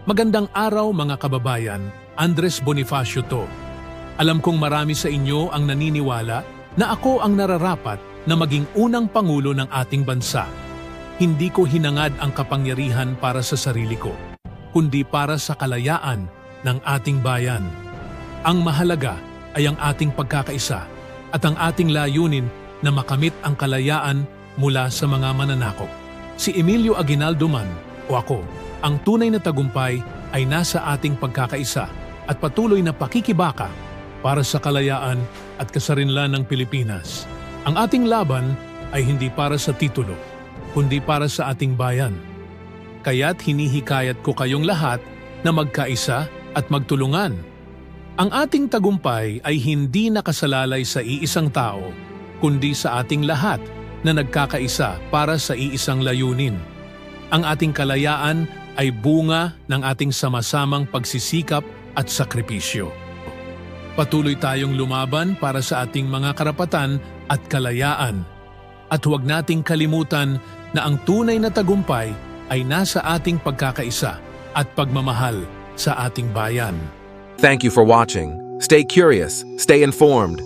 Magandang araw mga kababayan, Andres Bonifacio to. Alam kong marami sa inyo ang naniniwala na ako ang nararapat na maging unang pangulo ng ating bansa. Hindi ko hinangad ang kapangyarihan para sa sarili ko, kundi para sa kalayaan ng ating bayan. Ang mahalaga ay ang ating pagkakaisa at ang ating layunin na makamit ang kalayaan mula sa mga mananakop. Si Emilio Aguinaldo man o ako, ang tunay na tagumpay ay nasa ating pagkakaisa at patuloy na pakikibaka para sa kalayaan at kasarinlan ng Pilipinas. Ang ating laban ay hindi para sa titulo, kundi para sa ating bayan. Kaya't hinihikayat ko kayong lahat na magkaisa at magtulungan. Ang ating tagumpay ay hindi nakasalalay sa iisang tao, kundi sa ating lahat na nagkakaisa para sa iisang layunin. Ang ating kalayaan ay bunga ng ating sama-samang pagsisikap at sakripisyo. Patuloy tayong lumaban para sa ating mga karapatan at kalayaan. At huwag nating kalimutan na ang tunay na tagumpay ay nasa ating pagkakaisa at pagmamahal sa ating bayan. Thank you for watching. Stay curious, stay informed,